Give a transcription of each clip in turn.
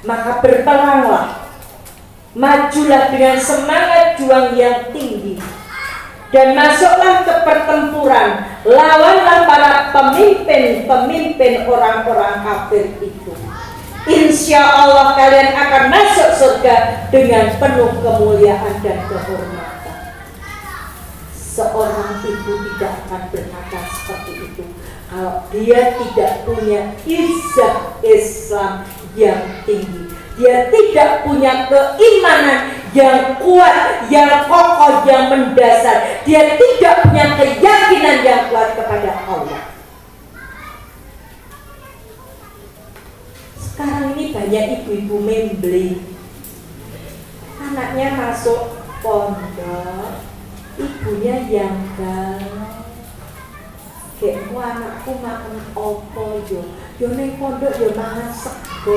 Maka berperanglah, majulah dengan semangat juang yang tinggi, dan masuklah ke pertempuran, lawanlah para pemimpin orang-orang kafir itu. Insya Allah kalian akan masuk surga dengan penuh kemuliaan dan kehormatan. Seorang ibu tidak akan berkata seperti itu kalau dia tidak punya izzah Islam yang tinggi. Dia tidak punya keimanan yang kuat, yang kokoh, yang mendasar. Dia tidak punya keyakinan yang kuat kepada Allah. Sekarang ini banyak ibu-ibu membeli, anaknya masuk pondok, ibunya yang galau. Kayak anakku makan opo yo ning pondok yo mangan sego.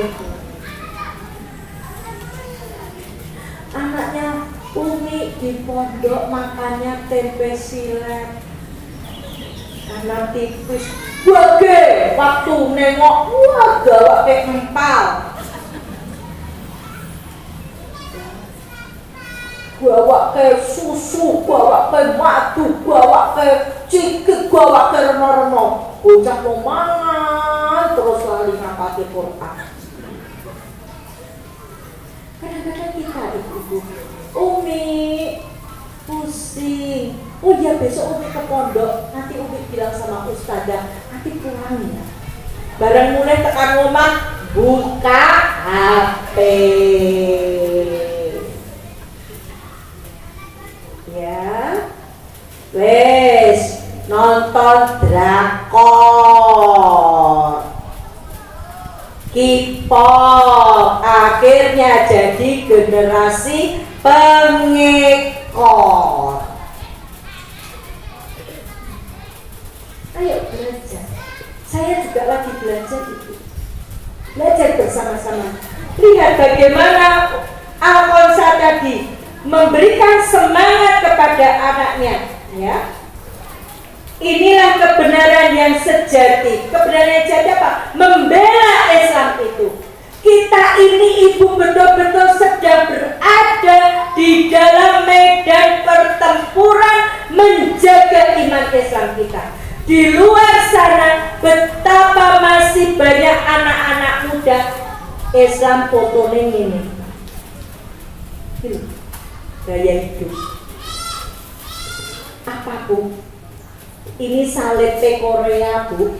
Anaknya Umi di pondok makannya tempe silet karena tipis. Wage waktu nengok wah gawak kayak empal. Bawa ke susu, bawa ke madu, bawa ke cikik, bawa ke reno-reno. Bocah mau mangan terus lali ngapati Quran. Kadang-kadang kita ibu-ibu, Umi pusing. Oh iya besok Umi ke pondok, nanti Umi bilang sama ustazah, nanti pulang ya. Barang mulai tekan rumah, buka HP. Ya, wes nonton drakor, K-pop, akhirnya jadi generasi pengekor. Ayo belajar. Saya juga lagi belajar itu. Belajar bersama-sama. Lihat bagaimana Alfonso tadi memberikan semangat kepada anaknya, ya. Inilah kebenaran yang sejati. Kebenaran yang sejati apa? Membela Islam itu. Kita ini ibu betul-betul sedang berada di dalam medan pertempuran menjaga iman Islam kita. Di luar sana betapa masih banyak anak-anak muda Islam fotonya ini. Gaya hidup apa Bu? Ini salib Korea Bu,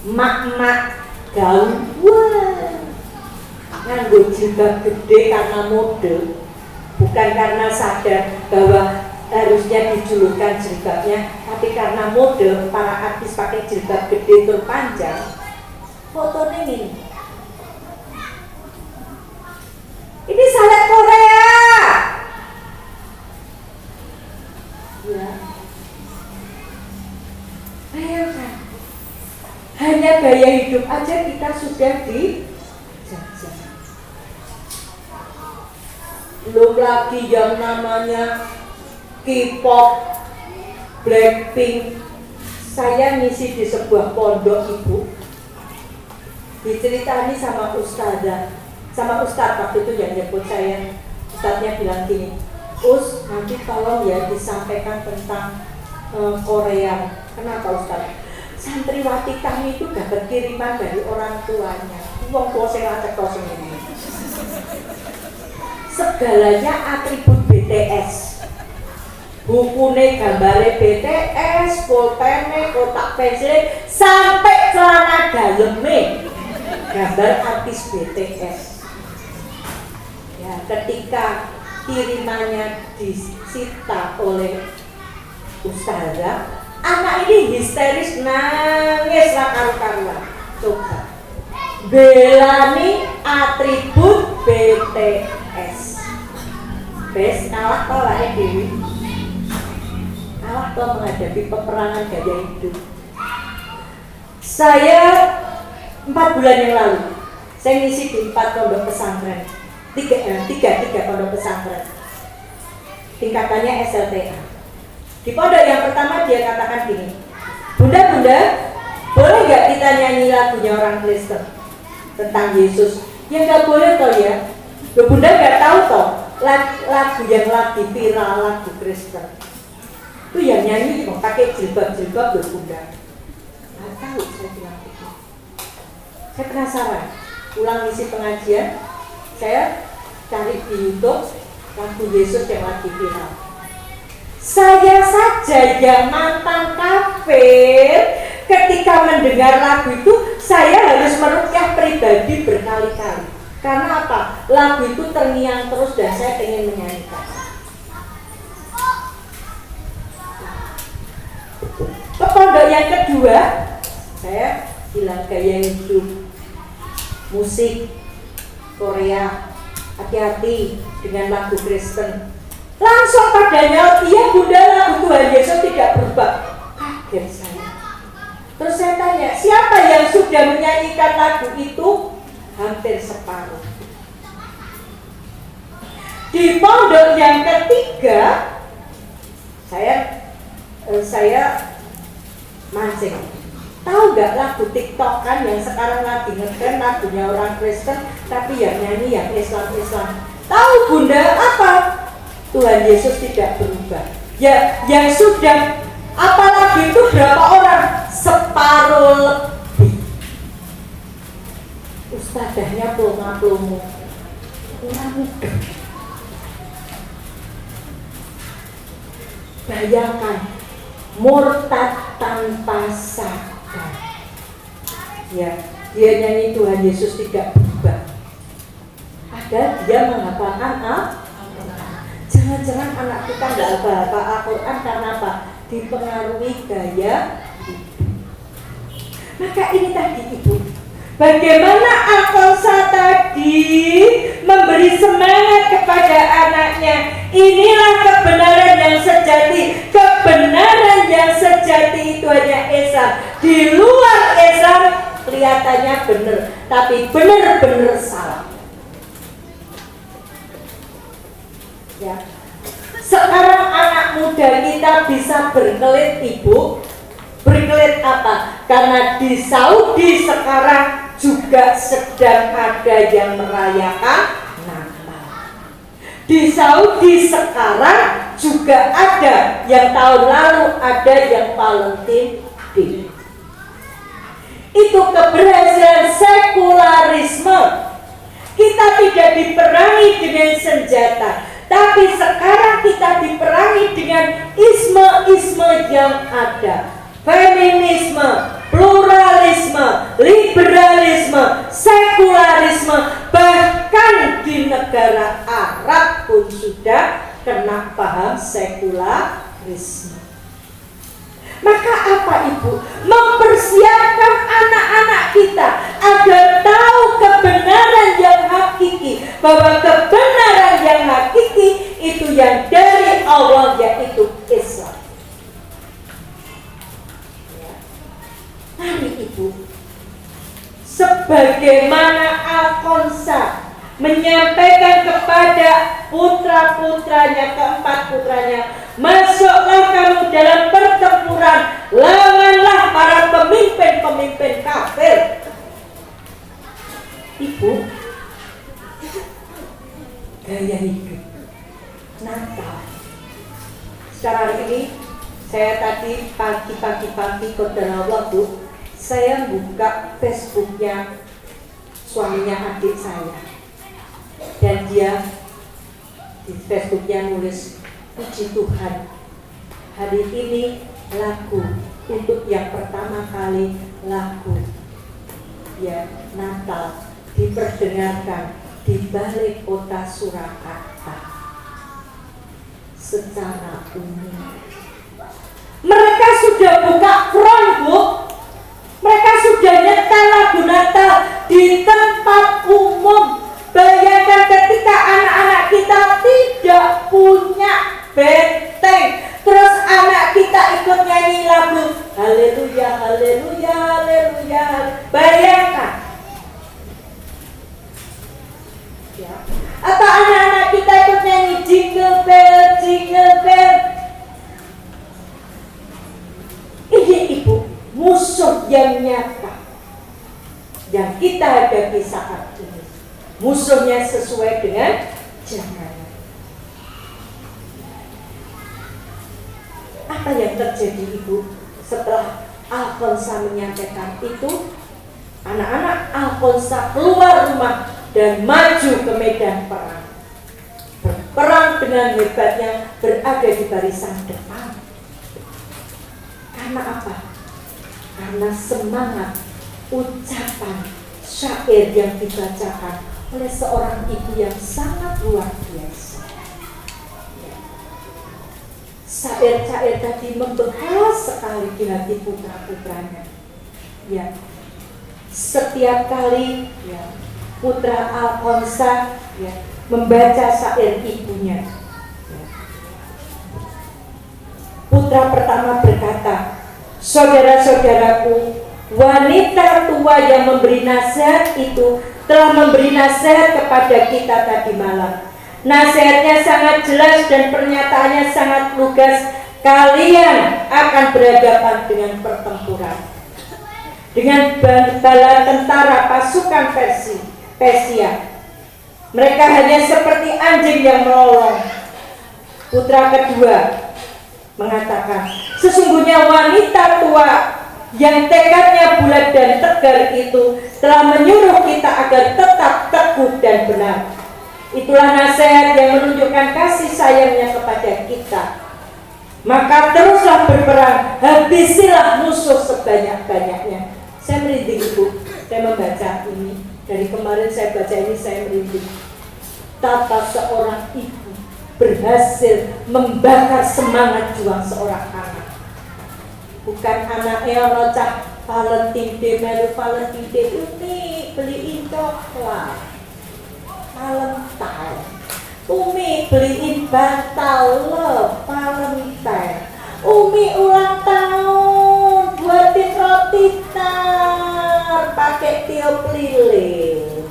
mak-mak gaul, wah nganggo jilbab gede karena mode, bukan karena sadar bahwa harusnya dijulurkan jilbabnya, tapi karena mode para artis pakai jilbab gede terpanjang. Fotonya ini salib Korea. Ya. Bayangkan, hanya gaya hidup aja kita sudah dijajah. Belum lagi yang namanya K-pop, Blackpink. Saya ngisi di sebuah pondok ibu, diceritani sama ustazah, sama ustaz waktu itu yang nyebut saya. Ustaznya bilang gini, Us, nanti tolong ya disampaikan tentang Korea. Kenapa Ustaz? Santriwati kami itu dapat kiriman dari orang tuanya. Wong tua saya cekos ini. Segalanya atribut BTS. Bukune gambare BTS, pulpene, kotak pensil, sampai celana daleme gambar artis BTS. Ya, ketika kirimannya disita oleh ustazah, anak ini histeris nangis lah karu-karuan. Coba belani atribut BTS. Bes kalah tolak Dewi. Kalah toh menghadapi peperangan gaya hidup. Saya 4 bulan yang lalu saya ngisi di 4 pondok pesantren. Tiga pondok pesantren, tingkatannya SLTA. Di pondok yang pertama dia katakan gini, Bunda, boleh nggak kita nyanyi lagunya orang Kristen tentang Yesus? Ya nggak boleh toh ya. Loh, Bunda nggak tahu toh lagu yang lagi viral, lagu Kristen. Itu yang nyanyi kok pakai jilbab-jilbab loh Bunda. Nggak tahu saya bilang gitu. Saya penasaran. Pulang isi pengajian, saya cari di YouTube lagu Yesus yang lagi viral. Saya saja yang mantan kafir, ketika mendengar lagu itu saya harus meruqyah pribadi berkali-kali. Karena apa? Lagu itu terngiang terus dan saya ingin menyanyikan. Ke pondok yang kedua, saya bilang gaya hidup musik Korea, hati-hati dengan lagu Kristen. Langsung padanya, iya Bunda, lagu Tuhan Yesus tidak berubah. Kaget saya. Terus saya tanya, siapa yang sudah menyanyikan lagu itu? Hampir separuh. Di pondok yang ketiga, saya mancing. Tahu nggak lagu TikTokan yang sekarang lagi ngetren, lagunya orang Kristen, tapi yang nyanyi yang Islam. Tahu Bunda apa? Tuhan Yesus tidak berubah. Ya, yang sudah apalagi itu berapa orang? Separuh lebih. Ustazahnya plomo-plomo. Kurang mudah. Bayangkan murtad tanpa sadar. Ya, dia nyanyi Tuhan Yesus tidak berubah. Ada dia menghafalkan jangan-jangan anak kita nggak hafal Al-Quran karena apa? Dipengaruhi gaya hidup. Maka ini tadi Ibu, bagaimana Alfonsa tadi memberi semangat kepada anaknya. Inilah kebenaran yang sejati. Kebenaran yang sejati itu hanya Islam. Di luar Islam kelihatannya benar, tapi benar-benar salah. Ya. Sekarang anak muda kita bisa berkelit Ibu. Berkelit apa? Karena di Saudi sekarang juga sedang ada yang merayakan Natal. Di Saudi sekarang juga ada yang tahun lalu ada yang Valentine Day. Itu keberhasilan sekularisme. Kita tidak diperangi dengan senjata, tapi sekarang kita diperangi dengan isme-isme yang ada. Feminisme, pluralisme, liberalisme, sekularisme, bahkan di negara Arab pun sudah kena paham sekularisme. Maka apa Ibu? Mempersiapkan anak-anak kita agar tahu kebenaran yang hakiki, bahwa kebenaran yang hakiki itu yang dari Allah, yaitu Islam. Mari Ibu, sebagaimana Alfonsa menyampaikan kepada putra-putranya, keempat putranya, masuklah kamu dalam pertempuran, lawanlah para pemimpin-pemimpin kafir. Ibu, gaya hidup Natal. Sekarang ini saya tadi pagi kodara waktu saya buka Facebooknya suaminya adik saya, dan dia di Facebooknya nulis, puji Tuhan, hari ini lagu untuk yang pertama kali lagu ya Natal diperdengarkan di balai kota Surakarta secara umum. Mereka sudah buka front, Bu. Mereka sudah nyetel lagu Natal di tempat umum. Bayangkan ketika anak-anak kita tidak punya benteng, terus anak kita ikut nyanyi lagu Haleluya, Haleluya, Haleluya. Bayangkan. Ya. Atau anak-anak kita ikut nyanyi Jingle Bell, Jingle Bell. Ini Ibu, musuh yang nyata yang kita hadapi saat ini. musuhnya sesuai dengan jalannya. Apa yang terjadi Ibu setelah Alfonsa menyampaikan itu? Anak-anak Alfonsa keluar rumah dan maju ke medan perang. Berperang dengan hebatnya, berada di barisan depan. Karena apa? Karena semangat ucapan syair yang dibacakan oleh seorang ibu yang sangat luar biasa. Syair-syair tadi membekas sekali di hati putra-putranya. Ya, setiap kali ya, putra Alfonsa ya, membaca syair ibunya, ya, putra pertama berkata, "Saudara-saudaraku, wanita tua yang memberi nasihat itu telah memberi nasihat kepada kita tadi malam. Nasihatnya sangat jelas dan pernyataannya sangat lugas. Kalian akan berhadapan dengan pertempuran, dengan bala tentara pasukan Persia. Mereka hanya seperti anjing yang melolong." Putra kedua mengatakan, "Sesungguhnya wanita tua yang tekadnya bulat dan tegar itu telah menyuruh kita agar tetap teguh dan benar. Itulah nasihat yang menunjukkan kasih sayangnya kepada kita. Maka teruslah berperang, habisilah musuh sebanyak-banyaknya." Saya merinding Ibu, saya membaca ini. Dari kemarin saya baca ini, saya merinding. Tata seorang ibu berhasil membakar semangat juang seorang anak. Bukan anaknya rocah Valentine, melu Valentine, Umi beliin coklat Valentine, Umi beliin bantal lo Valentine, Umi ulang tahun buatin roti tar pakai tiup lilin.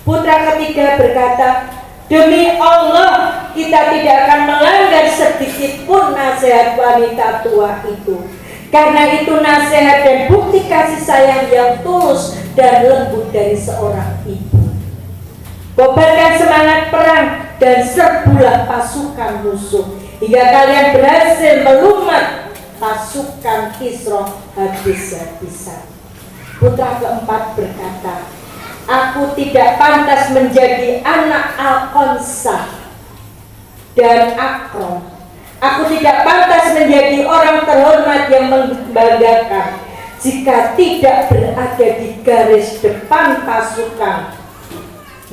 Putra ketiga berkata, "Demi Allah, kita tidak akan melanggar sedikit pun nasihat wanita tua itu. Karena itu nasihat dan bukti kasih sayang yang tulus dan lembut dari seorang ibu. Kobarkan semangat perang dan serbulah pasukan musuh hingga kalian berhasil melumat pasukan Kisra habis-habisan." Putra keempat berkata, "Aku tidak pantas menjadi anak Alfonsa dan Akron. Aku tidak pantas menjadi orang terhormat yang membanggakan jika tidak berada di garis depan pasukan,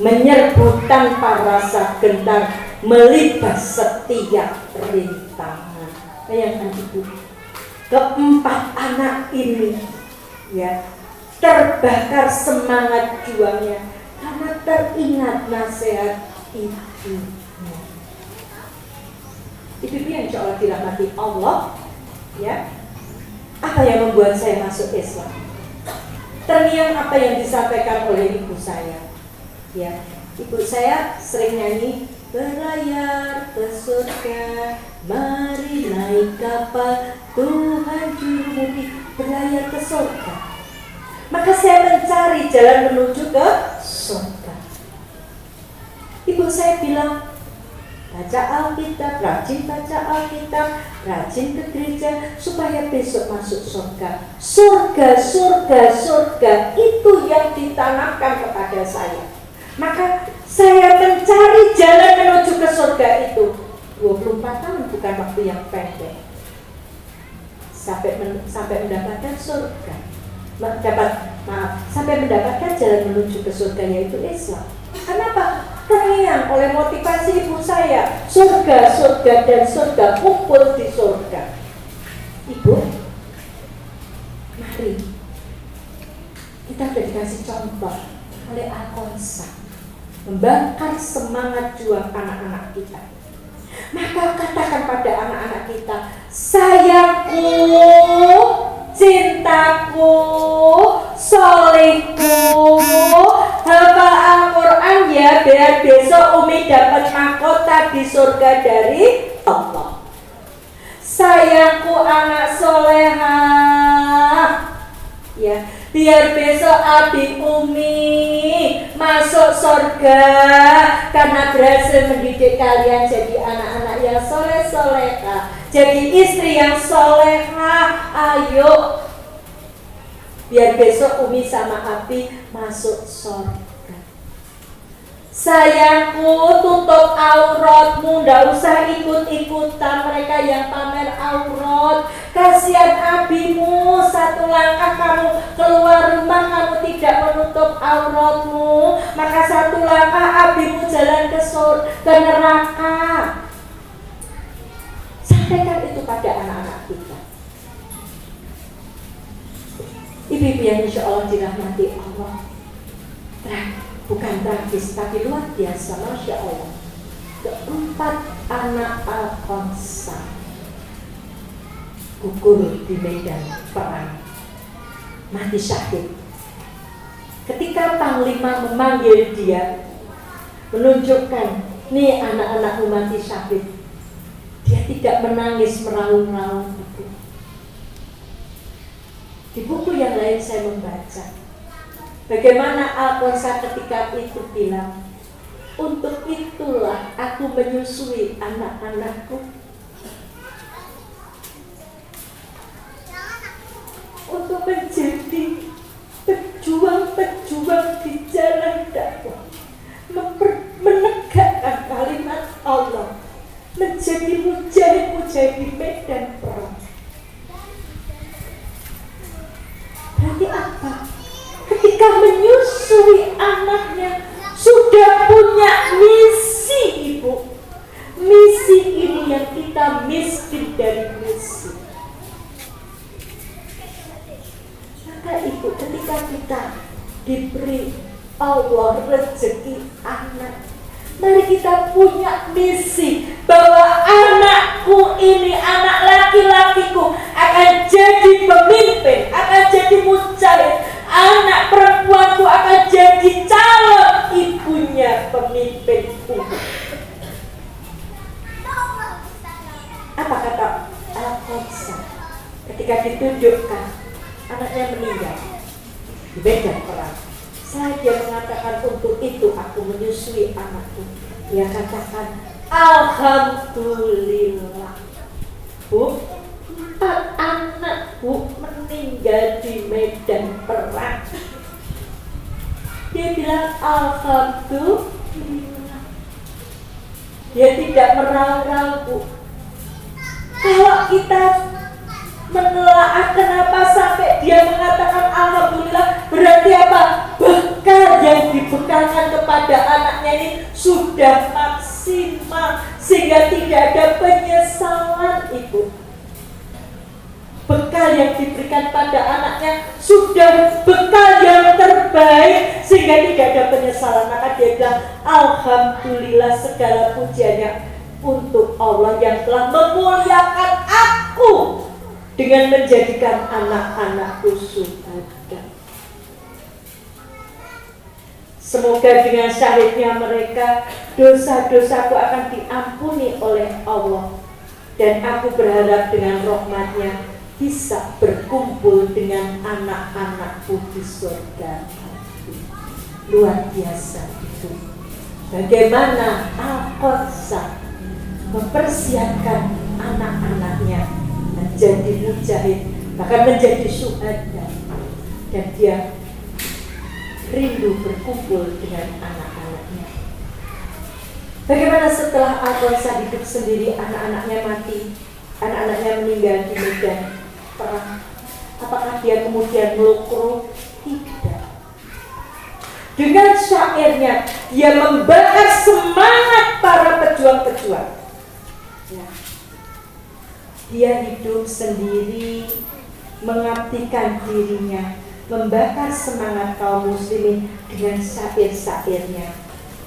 menyerbu tanpa rasa gentar, melibas setiap rintangan." Bayangkan Ibu, keempat anak ini ya terbakar semangat juangnya karena teringat nasihat ibunya. Ibu yang insya Allah dirahmati Allah, ya. Apa yang membuat saya masuk Islam? Terngiang apa yang disampaikan oleh ibu saya, ya. Ibu saya sering nyanyi, "Berlayar ke surga, mari naik kapal, Tuhan juru berlayar ke surga." Maka saya mencari jalan menuju ke surga. Ibu saya bilang, baca Alkitab, rajin baca Alkitab, rajin ke gereja supaya besok masuk surga. Surga, surga, surga, itu yang ditanamkan kepada saya. Maka saya mencari jalan menuju ke surga itu. 24 tahun bukan waktu yang pendek. Sampai mendapatkan surga. Sampai mendapatkan jalan menuju ke surga, yaitu Islam. Kenapa? Terngiang oleh motivasi ibu saya, surga, surga, dan surga, kumpul di surga. Ibu, mari kita sudah dikasih contoh oleh Alfonsa membakar semangat juang anak-anak kita. Maka katakan pada anak-anak kita, sayangku, cintaku, solehku, hafal Al-Quran ya, biar besok Umi dapat mahkota di surga dari Allah. Sayangku anak soleha, ya, biar besok Abi Umi masuk surga karena berhasil mendidik kalian jadi anak-anak yang soleh-soleha, jadi istri yang soleha. Ayo, biar besok Umi sama Abi masuk surga. Sayangku, tutup auratmu, ndak usah ikut-ikutan mereka yang pamer aurat. Kasihan Abimu, satu langkah kamu keluar rumah kamu tidak menutup auratmu, maka satu langkah Abimu jalan ke neraka. Sampaikan itu pada anak-anak kita. Ibu-ibu yang insya Allah dirahmati Allah. Bukan tragis, tapi luar biasa, Masya Allah. Keempat anak Al-Qamsah gugur di medan perang, mati syahid. Ketika Panglima memanggil dia, menunjukkan, nih anak-anakmu mati syahid, dia tidak menangis meraung-raung. Di buku yang lain saya membaca bagaimana Al-Qamsah ketika itu bilang, untuk itulah aku menyusui anak-anakku, untuk menjadi pejuang-pejuang di jalan dakwah, menegakkan kalimat Allah, menjadi mujahid-mujahid di medan perang. Berarti apa? Ketika menyusui anaknya sudah punya misi, ibu. Misi ini yang kita miskin dari misi. Maka ibu, ketika kita diberi Allah rezeki anak, mari kita punya misi bahwa anakku ini, anak laki-lakiku akan jadi pemimpin, akan jadi mujahid. Anak perempuanku akan jadi calon ibunya pemimpinku. Apa kata Al-Qamsah ketika ditunjukkan anaknya meninggal di medan perang? Saya mengatakan, untuk itu aku menyusui anakku. Dia katakan, alhamdulillah, Bu, 4 anak Bu meninggal di medan perang. Dia bilang alhamdulillah. Dia tidak meraung-raung, Bu. Kalau kita menelaah kenapa sampai dia mengatakan alhamdulillah, berarti apa? Bekal yang dibekalkan kepada anaknya ini sudah maksimal, sehingga tidak ada penyesalan, Ibu. Bekal yang diberikan pada anaknya sudah bekal yang terbaik, sehingga tidak ada penyesalan. Maka dia bilang alhamdulillah, segala pujiannya untuk Allah yang telah memuliakan aku dengan menjadikan anak-anakku syuhada. Semoga dengan syahidnya mereka, dosa-dosaku akan diampuni oleh Allah, dan aku berharap dengan rahmatnya bisa berkumpul dengan anak-anakku di surga. Luar biasa itu. Bagaimana Al-Qamsah mempersiapkan anak-anaknya menjadi mujahid, bahkan menjadi syuhada, dan dia rindu berkumpul dengan anak-anaknya. Bagaimana setelah Al-Qamsah hidup sendiri, anak-anaknya mati, anak-anaknya meninggal di medan perang? Apakah dia kemudian melukru? Tidak. Dengan syairnya dia membakar semangat para pejuang-pejuang. Ya. Dia hidup sendiri, mengabdikan dirinya, membakar semangat kaum muslimin dengan syair-syairnya.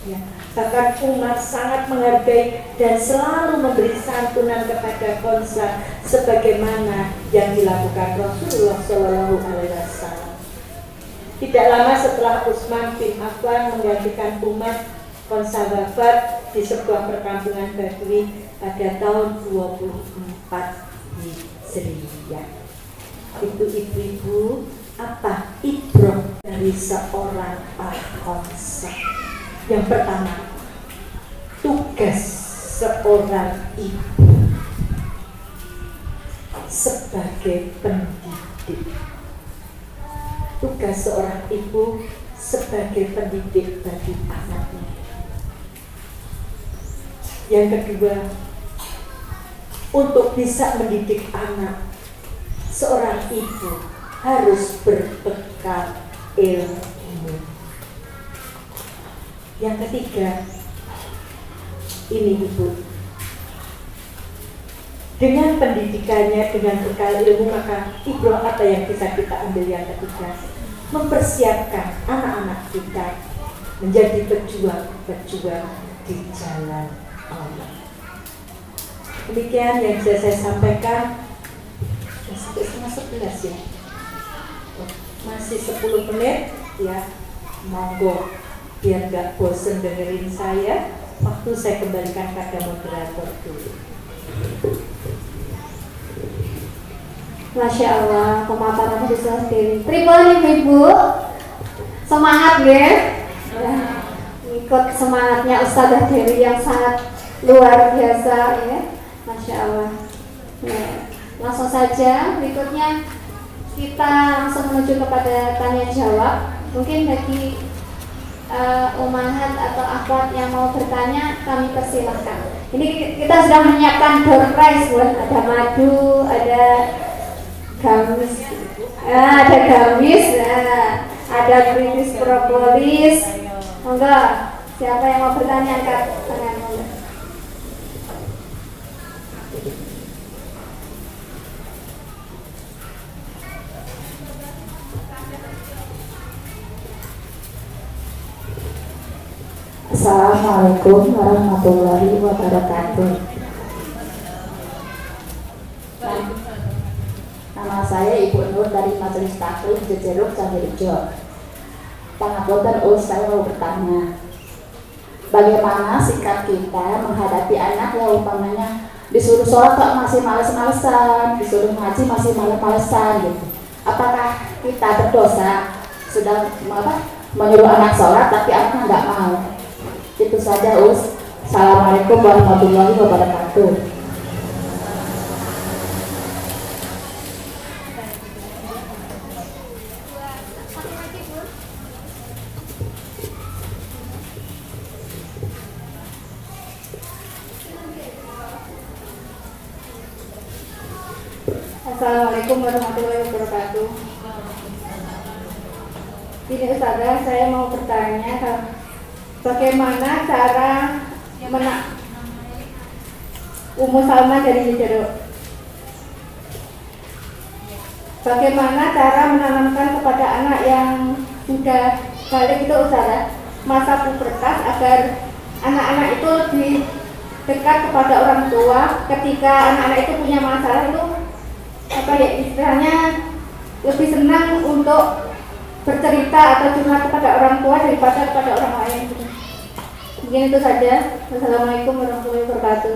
Ya. Bahkan Umar sangat menghargai dan selalu memberi santunan kepada Qamsah sebagaimana yang dilakukan Rasulullah SAW. Tidak lama setelah Utsman bin Affan menggantikan Umar, Qamsah wafat di sebuah perkampungan Badui pada tahun 24 Hijriah. Itu ibu-ibu apa ibroh dari seorang konsep? Yang pertama, tugas seorang ibu sebagai pendidik. Tugas seorang ibu sebagai pendidik bagi anaknya. Yang kedua, untuk bisa mendidik anak, seorang ibu harus berbekal ilmu. Yang ketiga, ini ibu, dengan pendidikannya, dengan bekal ilmu, maka ibroh apa yang bisa kita ambil? Yang ketiga, mempersiapkan anak-anak kita menjadi pejuang-pejuang di jalan Allah. Demikian yang bisa saya sampaikan. Sampai setengah 11 ya, masih 10 menit ya, monggo biar gak bosen dengerin saya. Waktu saya kembalikan pada moderator dulu. Masya Allah, pemaparannya bisa sendiri. Pripun ibu, semangat ya, ikut semangatnya Ustazah Dewi yang sangat luar biasa ya, Masya Allah. Ya, langsung saja berikutnya kita langsung menuju kepada tanya jawab. Mungkin bagi umahat atau akhwat yang mau bertanya, kami persilahkan. Ini kita sudah menyiapkan door prize, ada madu, ada gamis, ada British propolis. Monggo, siapa yang mau bertanya angkat tangan. Assalamualaikum warahmatullahi wabarakatuh. Nama saya Ibu Nur dari Majelis Taklim Jejeruk Cangkirjo. Pangapunten, saya mau bertanya, bagaimana sikap kita menghadapi anak yang umpamanya disuruh sholat kok masih males-malesan, disuruh ngaji masih males-malesan gitu. Apakah kita berdosa sudah menyuruh anak sholat tapi anaknya nggak mau? Itu saja, Assalamualaikum warahmatullahi wabarakatuh. Assalamualaikum warahmatullahi wabarakatuh. Ini Ustazah, saya mau bertanya, bagaimana cara Ummu Salma dari Jejeruk, bagaimana cara menanamkan kepada anak yang sudah balik itu Ustazah, masa pubertas, agar anak-anak itu lebih dekat kepada orang tua ketika anak-anak itu punya masalah, itu istilahnya lebih senang untuk bercerita atau curhat kepada orang tua daripada kepada orang lain. Mungkin itu saja. Wassalamualaikum warahmatullahi wabarakatuh.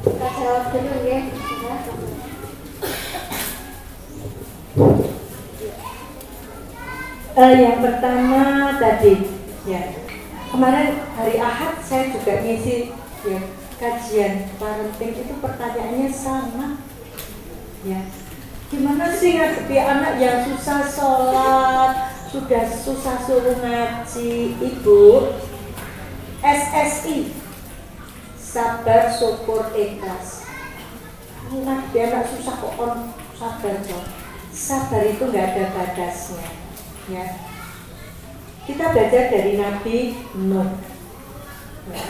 Kita jawab dulu ya. Yang pertama tadi ya, kemarin hari Ahad saya juga ngisi ya kajian parenting, itu pertanyaannya sama ya. Gimana sih ngadepi anak yang susah sholat, sudah susah suruh ngaji? Ibu, SSI, sabar, syukur, ikhlas. Ngadepi anak susah kok sabar dong. Sabar itu nggak ada batasnya ya. Kita belajar dari Nabi Nuh ya.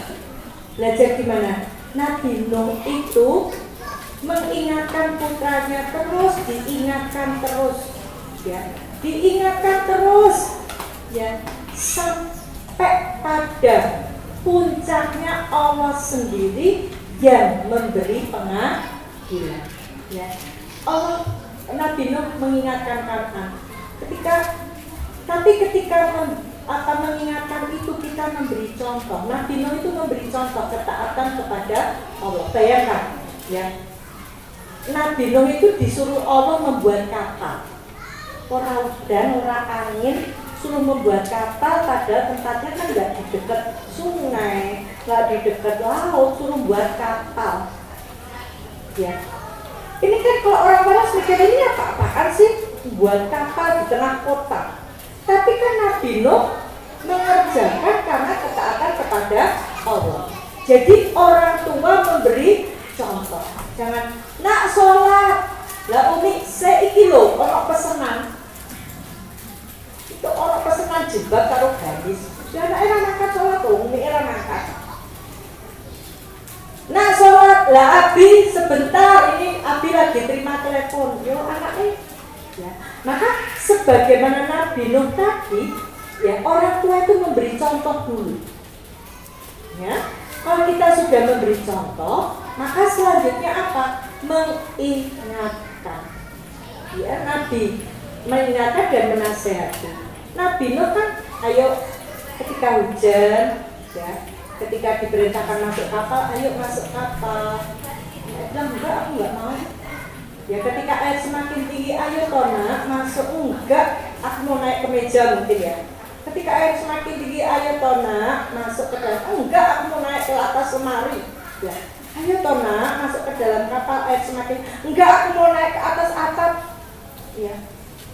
Belajar gimana? Nabi Nuh itu mengingatkan putranya terus, diingatkan terus ya, diingatkan terus ya, sampai pada puncaknya Allah sendiri yang memberi pengadilan ya. Allah, Nabi Nuh mengingatkan Kan'an. Ketika mengingatkan itu, kita memberi contoh. Nabi Nuh itu memberi contoh ketaatan kepada Allah. Bayangkan ya, Nabi Nuh itu disuruh Allah membuat kapal. Ora udan, ora angin, suruh membuat kapal, padahal tempatnya kan nggak di dekat sungai, nggak di dekat laut, suruh buat kapal. Ya, ini kan kalau orang-orang mikir ini apa-apaan sih buat kapal di tengah kota. Tapi kan Nabi Nuh mengerjakan karena ketaatan kepada Allah. Jadi orang tua memberi contoh. Jangan nak sholat, lah umi seiki lho orang pesenan. Itu orang pesenan jebak karo gadis. Ya anak era mangkat sholat tuh, umi era mangkat. Nak sholat, lah Abi sebentar ini Abi lagi terima telepon. Yo anaknya. Ya, maka sebagaimana Nabi Nuh tadi, ya orang tua itu memberi contoh dulu. Ya, kalau kita sudah memberi contoh, maka selanjutnya apa? Mengingatkan. Ya, Nabi mengingatkan dan menasehati. Nabi Nuh kan, ayo ketika hujan, ya, ketika diperintahkan masuk kapal, ayo masuk kapal. Ya, bilang enggak, aku enggak mau. Ya, ketika air semakin tinggi, ayo Tona masuk. Enggak, aku mau naik ke meja mungkin ya. Ketika air semakin tinggi, ayo Tona masuk ke dalam. Enggak, aku mau naik ke atas lemari. Ya, ayo Tona masuk ke dalam kapal, air semakin. Enggak, aku mau naik ke atas atap. Ya,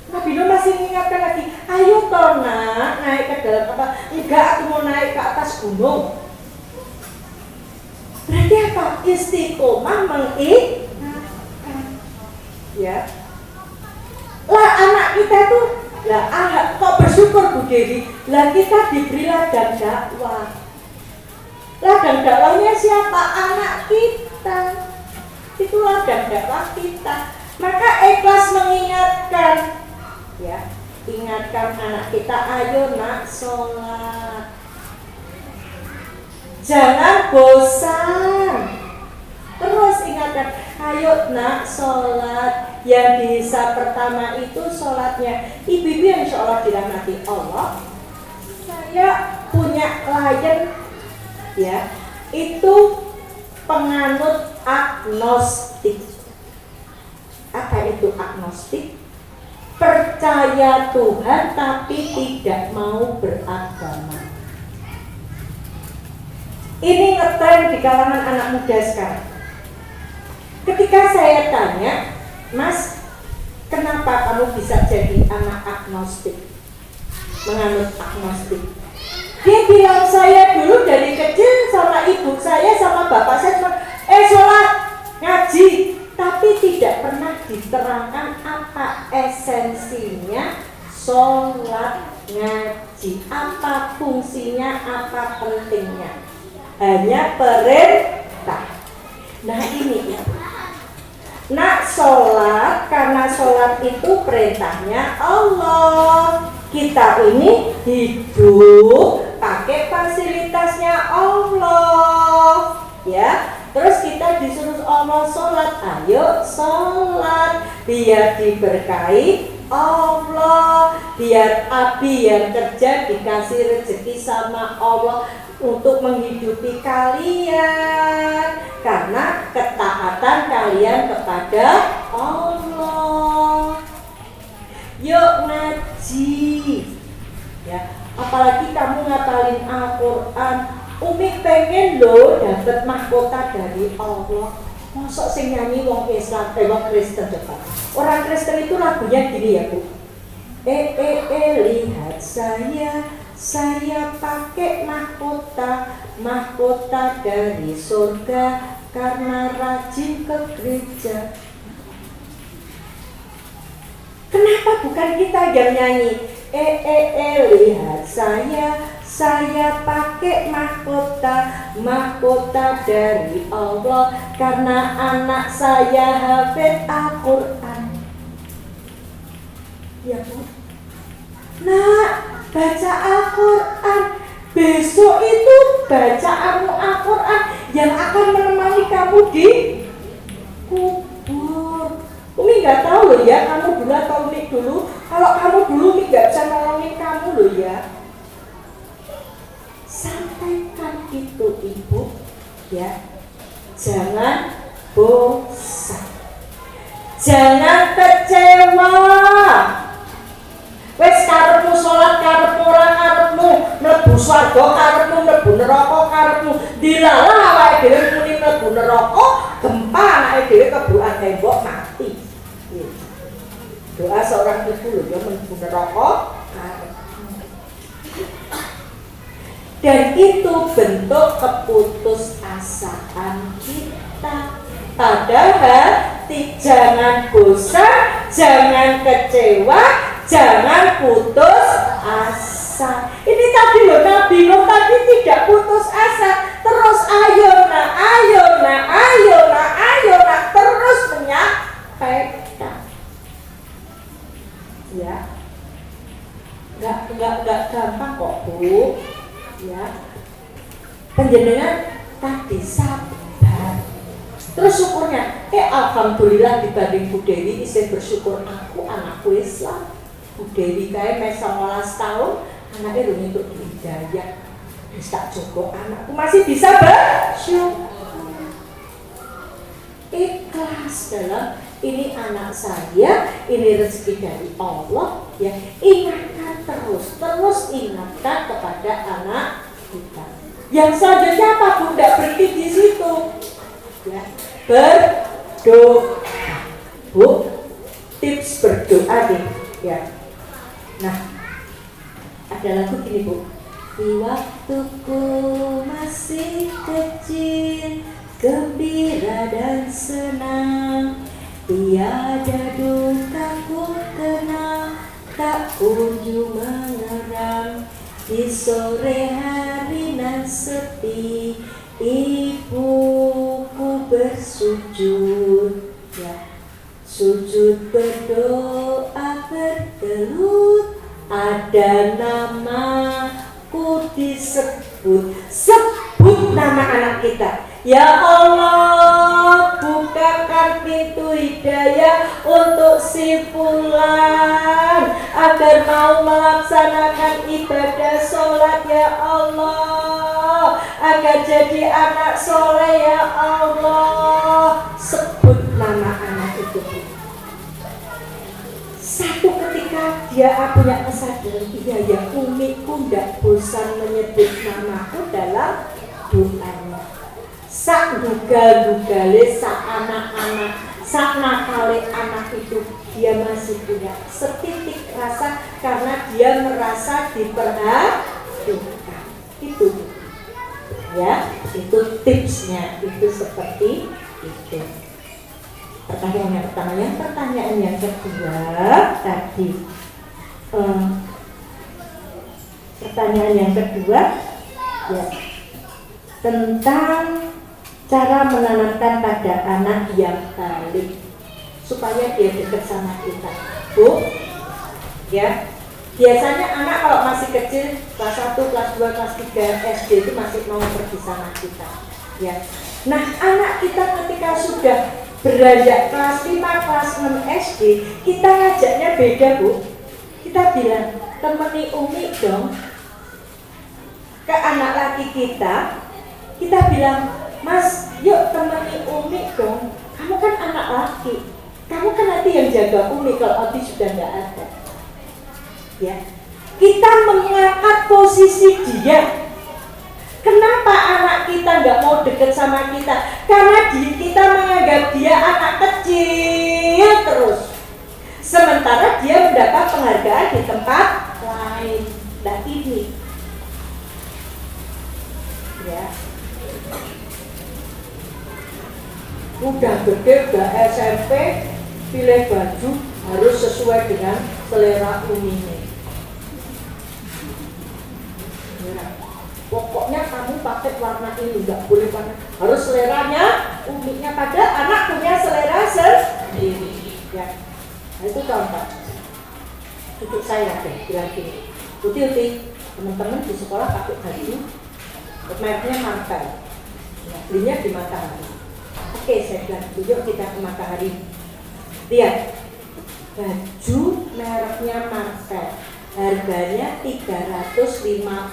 Nabi Nuh masih mengingatkan lagi, ayo Tona naik ke dalam kapal. Enggak, aku mau naik ke atas gunung. Berarti apa? Istiqomah mengingatkan. Ya, lah anak kita tuh, lah kok bersyukur Bu Dewi, lah kita diberi ladang dakwah. Ladang dakwahnya siapa? Anak kita. Itu ladang dakwah kita. Maka ikhlas mengingatkan, ya, ingatkan anak kita, ayo nak sholat. Jangan bosan. Terus ingatkan, ayo nak sholat. Yang di hisab pertama itu sholatnya ibu-ibu yang insya Allah dirahmati Allah. Saya punya klien, ya, itu penganut agnostik. Apa itu agnostik? Percaya Tuhan tapi tidak mau beragama. Ini ngetren di kalangan anak muda sekarang. Ketika saya tanya, Mas, kenapa kamu bisa jadi anak agnostik, menganut agnostik? Dia bilang, saya dulu dari kecil sama ibu saya, sama bapak saya cuma sholat, ngaji, tapi tidak pernah diterangkan apa esensinya sholat, ngaji, apa fungsinya, apa pentingnya. Hanya perintah. Nah ini ya, nak sholat, karena sholat itu perintahnya Allah. Kita ini hidup pakai fasilitasnya Allah, ya. Terus kita disuruh Allah sholat, ayo sholat, biar diberkahi Allah, biar Abi yang kerja dikasih rezeki sama Allah untuk menghidupi kalian, karena ketaatan kalian kepada Allah. Yuk ngaji, ya, apalagi kamu ngapalin Al-Quran. Umi pengen loh dapat mahkota dari Allah. Mosok sing nyanyi wong Islam, wong Kristen depan. Orang Kristen itu lagunya gini ya Bu. Lihat saya pakai mahkota dari surga karena rajin ke gereja. Kenapa bukan kita yang nyanyi? Lihat saya pakai mahkota dari Allah karena anak saya hafid Al-Quran. Ya Bu. Nah, baca Al-Quran. Besok itu bacaanmu Al-Quran yang akan menemani kamu di kubur. Umi nggak tahu loh ya, kamu dulu atau Umi dulu. Kalau kamu dulu Umi nggak bisa nolongin kamu loh ya. Sampaikan itu Ibu, ya. Jangan bosan. jangan kecewa. Wes karepmu sholat, karepmu ora karepmu, mlebu swarga karepmu, mlebu neraka karepmu, dilalah awake dhewe muni mlebu neraka, gempa awake dhewe kebukan tembok mati. Doa seorang ibu lho ya mlebu neraka karepmu. Dan itu bentuk keputusasaan kita. Padahal jangan bosan, jangan kecewa, jangan putus asa. Ini tadi loh Nabi Nuh tadi tidak putus asa, terus ayo nak terus menyampaikan. Ya, nggak gampang kok Bu. Ya, panjenengan tadi sabar. Terus syukurnya, alhamdulillah dibanding Bu Dewi isih bersyukur aku anakku Islam. Bu Dewi kae mes 19 tahun, anaknya lho untuk hidayah. Wis tak jogo anakku masih bisa bersyukur. Ikhlas dalam ini anak saya, ini rezeki dari Allah ya. Ingatkan terus ingatkan kepada anak kita. Yang selanjutnya apa Bu? Tidak berhenti di situ. Ya, berdoa. Bu, tips berdoa nih ya. Nah, ada lagu gini Bu. Di waktuku masih kecil, gembira dan senang, tiada duka ku kenal, tak kunjung mengerang. Di sore hari nan sepi, ibuku bersujud ya, sujud berdoa bertelut, ada namaku disebut, sebut nama anak kita. Ya Allah, bukakan pintu hidayah untuk si Fulan agar mau melaksanakan ibadah sholat ya Allah, agar jadi anak soleh ya Allah. Sebut nama anak itu. Satu ketika dia punya kesadaran, iya ya umiku ndak bosan menyebut namaku dalam doanya. Sak dugal-dugale, sak anak-anak, sak nakale anak itu dia masih punya setitik rasa karena dia merasa diperhatikan. Itu ya, itu tipsnya, itu seperti itu. Pertanyaan yang pertama, pertanyaan yang kedua tadi. Pertanyaan yang kedua ya, tentang cara menanamkan pada anak yang balik supaya dia dekat sama kita. Bu, ya, biasanya anak kalau masih kecil kelas 1, kelas 2, kelas 3 SD itu masih mau pergi sama kita ya. Nah anak kita ketika sudah beranjak kelas 5, kelas 6 SD, kita ngajaknya beda Bu. Kita bilang, temani Umi dong. Ke anak laki kita bilang, Mas, yuk temani Umi dong. Kamu kan anak laki, kamu kan nanti yang jaga Umi kalau Abi sudah nggak ada. Ya, kita mengangkat posisi dia. Kenapa anak kita nggak mau dekat sama kita? Karena kita menganggap dia anak kecil terus. Sementara dia mendapat penghargaan di tempat lain. Nah ini, ya. Udah gede, udah SMP, pilih baju harus sesuai dengan selera uminya. Ya. Pokoknya kamu pakai warna ini, nggak boleh warna, harus seleranya uminya. Pada anak punya selera sendiri. Ya, nah, itu contoh. Untuk saya deh, bilang gini, Uti, teman-teman di sekolah pakai baju, mereknya Marvel, ya, belinya di Matahari. Oke, saya bilang, yuk kita ke Matahari. Lihat, baju mereknya Marvel, harganya 350.000.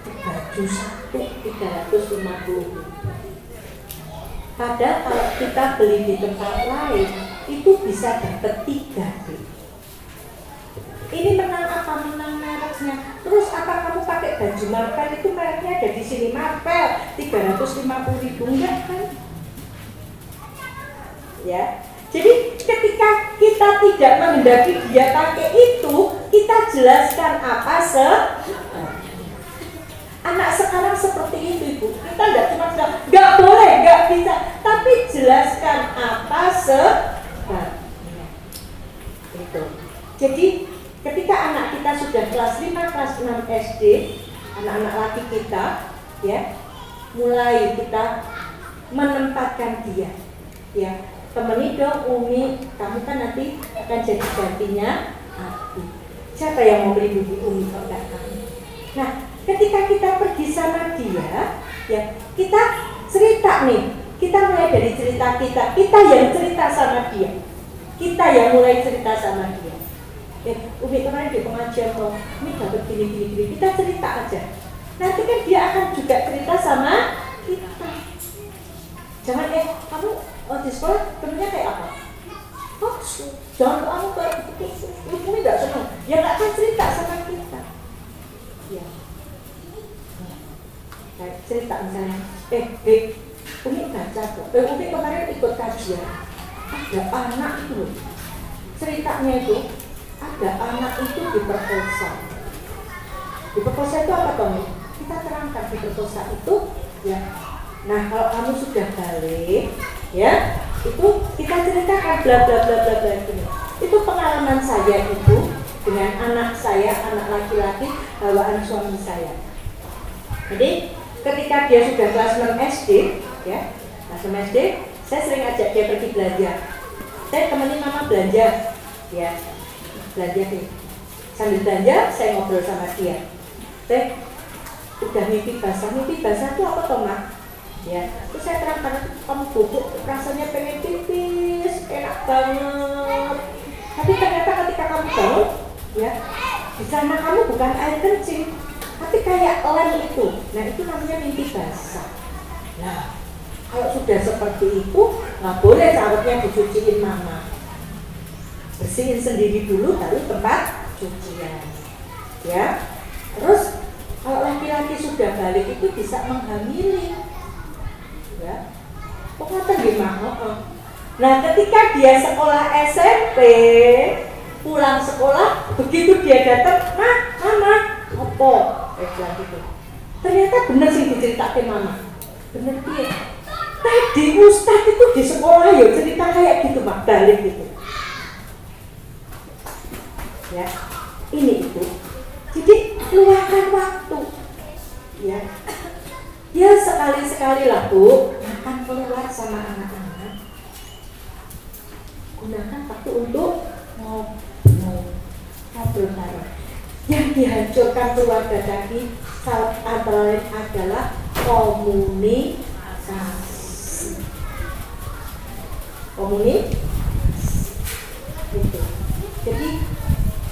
Baju satu 350.000. Padahal kalau kita beli di tempat lain itu bisa dapat 3 B. Ini menang apa? Menang mereknya. Terus apa kamu pakai baju Marvel itu mereknya ada di sini Marvel 350.000 enggak kan? Ya. Jadi ketika kita tidak menghendaki dia pakai itu, kita jelaskan apa anak sekarang seperti itu Ibu. Kita tidak cuma bilang nggak boleh, nggak bisa, tapi jelaskan apa sebabnya. Itu. Jadi ketika anak kita sudah kelas 5, kelas 6 SD, anak-anak laki kita, ya, mulai kita menempatkan dia, ya. Temani dong Umi, kamu kan nanti akan jadi gantinya Abi. Siapa yang mau melindungi Umi kalau enggak kamu? Nah, ketika kita pergi sama dia, ya kita cerita nih. Kita mulai dari cerita kita yang cerita sama dia. Kita yang mulai cerita sama dia. Umi kemarin di pengajian kok, Umi dapat gini, kita cerita aja. Nanti kan dia akan juga cerita sama kita. Jangan kamu di sekolah temennya kayak apa? Oh, jangan kamu kayak gitu. Umi nggak senang. Ya nggak akan cerita sama kita. Ya. Kayak cerita misalnya, Umi baca kok. Umi kemarin ikut kajian. Ada anak itu, ceritanya itu ada anak itu diperkosa. Diperkosa itu apa Tommy? Kita terangkan diperkosa itu, ya. Nah kalau kamu sudah balik, ya, itu kita ceritakan bla bla bla bla bla ini. Itu pengalaman saya itu dengan anak saya, anak laki-laki bawaan suami saya. Jadi ketika dia sudah kelas 6 SD, ya, kelas 6 SD, saya sering ajak dia pergi belanja. Saya temani mama belanja, ya, belanja nih. Sambil belanja, saya ngobrol sama dia. Udah mimpi basah itu apa toh Mak? Ya, terus saya terangkan, kamu bubuk rasanya pengen pipis, enak banget. Tapi ternyata ketika kamu bangun, ya, di sana kamu bukan air kencing, tapi kayak lem itu. Nah itu namanya mimpi basah. Nah, kalau sudah seperti itu, nggak boleh sawatnya dicuciin mama. Bersihin sendiri dulu, baru tempat cucian. Ya, terus kalau laki-laki sudah balik itu bisa menghamili. Ya, pokoknya gimana? Nah, ketika dia sekolah SMP, pulang sekolah, begitu dia datang, mama, apa? Bilang gitu. Ternyata benar sih diceritakan mama. Benar dia. Tadi Ustadz itu di sekolah ya cerita kayak gitu, Mak, balik gitu. Ya, ini itu. Jadi luangkan waktu. Ya. Ya sekali-sekali lah Bu, akan keluar sama anak-anak. Gunakan waktu untuk ngobrol bareng. Yang dihancurkan keluarga tadi antara lain adalah komunikasi. Itu. Jadi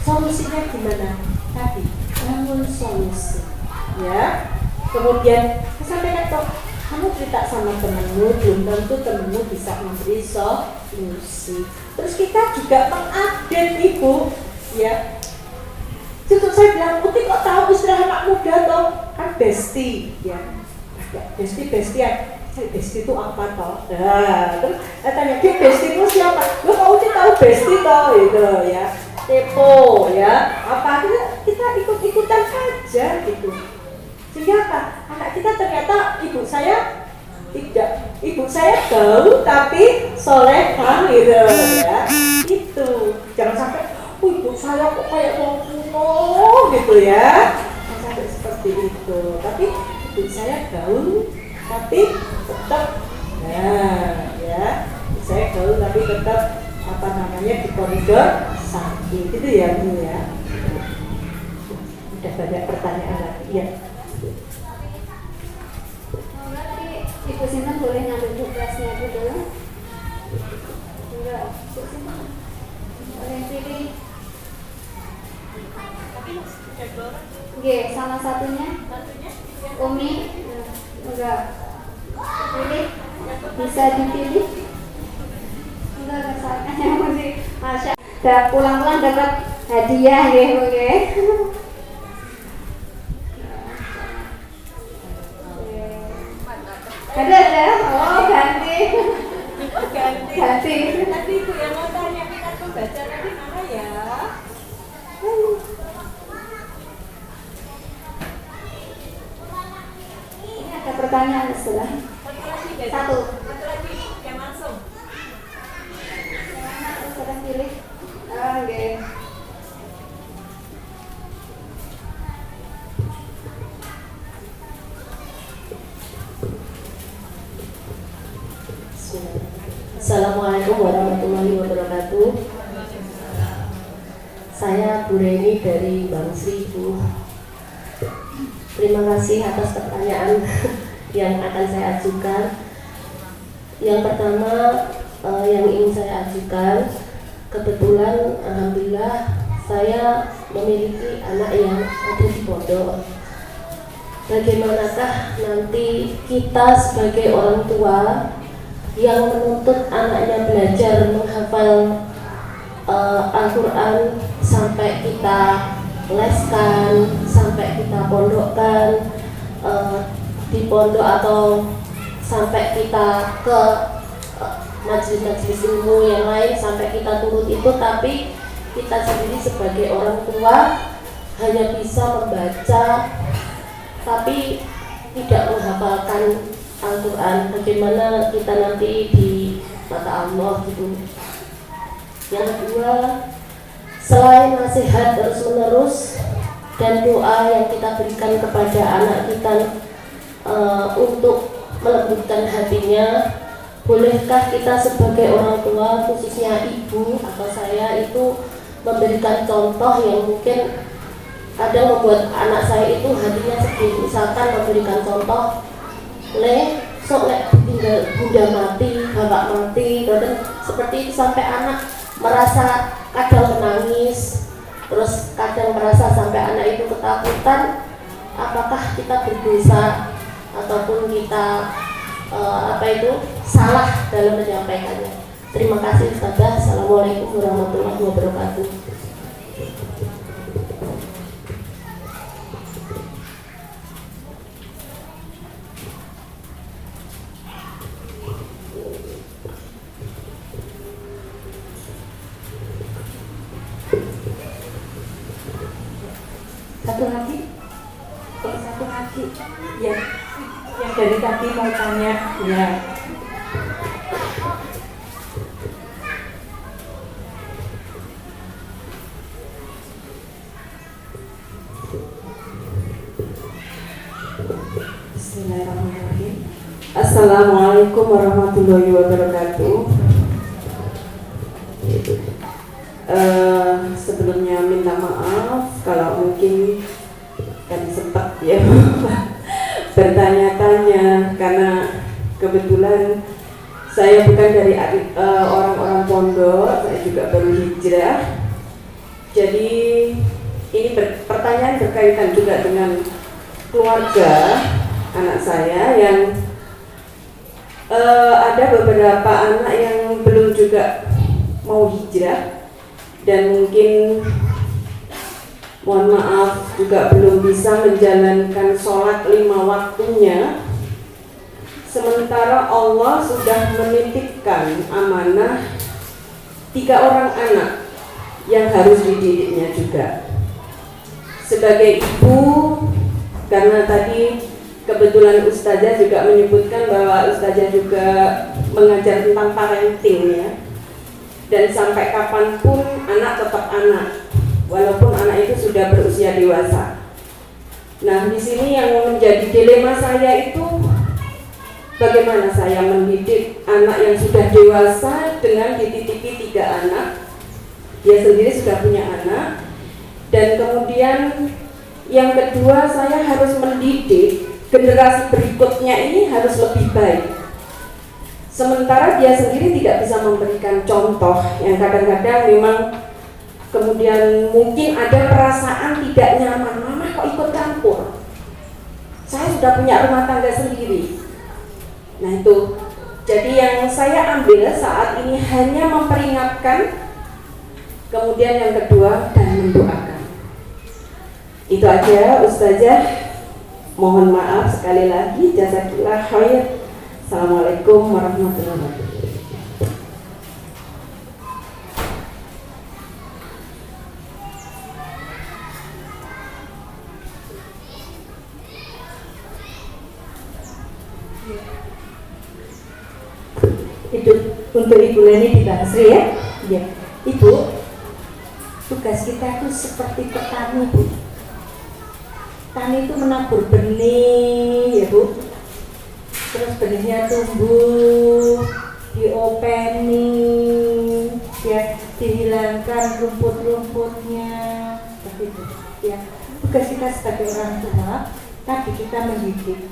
solusinya gimana? Tadi bangun solusi. Ya. Kemudian sampaikan toh, kamu cerita sama temenmu, belum tentu temenmu bisa memberi solusi. Terus kita juga mengupdate Ibu, ya. Cukup saya bilang, Uti kok tahu istilah anak muda toh? Kan bestie, ya. Bestian. Bestie itu apa toh? Nah, terus tanya dia bestie itu siapa? Lo kok Uti tahu bestie toh? Gitu ya. Tepo, ya. Apa kita ikut-ikutan aja gitu. Sehingga apa? Anak kita ternyata ibu saya gaul tapi solehah gitu ya. Itu jangan sampai ibu saya kok kayak mau kuno gitu ya. Jangan sampai seperti itu. Tapi ibu saya gaul tapi tetap ya. Saya gaul tapi tetap di koridor sakit itu ya Bu ya. Udah banyak pertanyaan lagi ya. Ibu Sinta boleh ngambil tugasnya dulu? Enggak, Ibu Sinta boleh pilih. Oke, sama satunya Umi enggak pilih. Bisa dipilih? Enggak saya masih Masya. Dan pulang-pulang dapat hadiah ya, oke. Ada. Oh, ganti. Nanti ibu yang mau tanya kita tuh baca nanti mana ya? Ini ada pertanyaan sebelah. Satu. lagi yang langsung. Sudah pilih. Oke. Assalamualaikum warahmatullahi wabarakatuh. Saya Bu Reni dari Bang Sri, Bu. Terima kasih atas pertanyaan yang akan saya ajukan. Yang pertama yang ingin saya ajukan, kebetulan alhamdulillah saya memiliki anak yang ada di pondok. Bagaimanakah nanti kita sebagai orang tua yang menuntut anaknya belajar menghafal Al-Quran sampai kita leskan, sampai kita pondokkan di pondok, atau sampai kita ke majelis-majelis ilmu yang lain, sampai kita turut itu, tapi kita sendiri sebagai orang tua hanya bisa membaca tapi tidak menghafalkan Al-Quran. Bagaimana kita nanti di mata Allah gitu. Yang kedua, selain nasihat terus menerus dan doa yang kita berikan kepada anak kita untuk melembutkan hatinya, bolehkah kita sebagai orang tua, khususnya ibu atau saya, itu memberikan contoh yang mungkin kadang membuat anak saya itu hatinya sedih. Misalkan memberikan contoh, sok tinggal bunda mati, bapak mati, dan seperti itu, sampai anak merasa kadang menangis, terus kadang merasa sampai anak itu ketakutan. Apakah kita berdosa ataupun kita salah dalam menyampaikannya? Terima kasih Ustazah. Assalamualaikum warahmatullahi wabarakatuh. Satu lagi, ya, yang dari tadi mau tanya, ya. Bismillahirrahmanirrahim. Assalamualaikum warahmatullahi wabarakatuh. Sebelumnya minta maaf kalau mungkin kan sempat ya bertanya-tanya, karena kebetulan saya bukan dari orang-orang pondok, saya juga baru hijrah. Jadi ini pertanyaan berkaitan juga dengan keluarga anak saya yang ada beberapa anak yang belum juga mau hijrah, dan mungkin mohon maaf juga belum bisa menjalankan sholat 5 waktunya, sementara Allah sudah menitipkan amanah 3 orang anak yang harus dididiknya juga. Sebagai ibu, karena tadi kebetulan Ustazah juga menyebutkan bahwa Ustazah juga mengajar tentang parenting, ya. Dan sampai kapanpun anak tetap anak, walaupun anak itu sudah berusia dewasa. Nah, di sini yang menjadi dilema saya itu, bagaimana saya mendidik anak yang sudah dewasa dengan dititipi 3 anak. Dia sendiri sudah punya anak. Dan kemudian yang kedua, saya harus mendidik generasi berikutnya ini harus lebih baik. Sementara dia sendiri tidak bisa memberikan contoh, yang kadang-kadang memang kemudian mungkin ada perasaan tidak nyaman, mama kok ikut campur, saya sudah punya rumah tangga sendiri. Nah itu Jadi yang saya ambil saat ini hanya memperingatkan, kemudian yang kedua dan mendoakan. Itu aja Ustazah. Mohon maaf sekali lagi. Jazakillah khair. Assalamualaikum warahmatullahi wabarakatuh. Itu untuk Ibu Leni di Basri ya. Ya, Ibu, tugas kita itu seperti petani, Bu. Tani itu menabur benih, ya Bu. Terus benihnya tumbuh, diopeni, ya, dihilangkan rumput-rumputnya, seperti itu. Ya, tugas kita sebagai orang tua, tadi kita mendidik.